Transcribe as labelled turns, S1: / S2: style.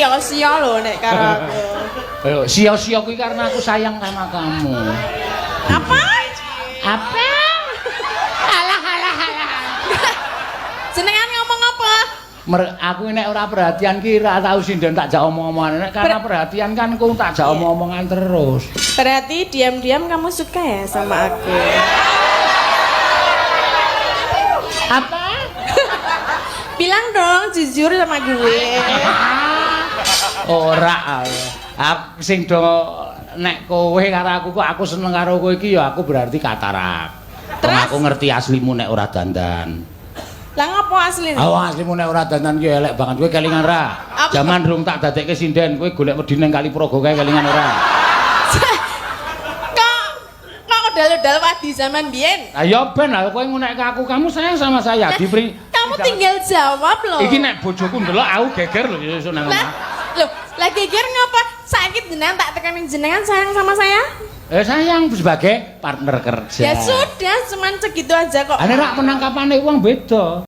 S1: sia-sia lho nek karo aku.
S2: Ayo, sia-sia kuwi karena aku sayang sama kamu.
S1: Apa?
S2: Apa? Alah.
S1: Jenengan ngomong apa?
S2: Aku nek ora perhatian ki ra tau sinden tak jak omong-omongan. Nek karena perhatian kan ku tak jak omong-omongan terus.
S1: Berarti diam-diam kamu suka ya sama aku?
S2: Apa?
S1: Bilang dong jujur sama gue.
S2: Ora. Aku sing do nek kowe karo aku kok aku seneng karo kowe iki ya aku berarti katarak. Terus aku ngerti aslimu nek ora dandan.
S1: Lah ngopo asline?
S2: Aslimu nek ora dandan ki elek banget kowe kelingan ra. Jaman durung tak dadekke sinden kowe golek wedi ning Kali Praga kae kelingan ora.
S1: Kok udal-udal wadi zaman biyen?
S2: Lah ya ben lah kowe ngunekke aku kamu sayang sama saya.
S1: Kamu tinggal jawab loh.
S2: Iki nek bojoku ndelok aku geger lho sesuk nang omah.
S1: Loh, lah geger ngapa? Sakit jenengan tak tekanin jenengan sayang sama saya?
S2: Sayang sebagai partner kerja.
S1: Ya sudah, cuman segitu aja kok.
S2: Ane rak penangkapane wong beda.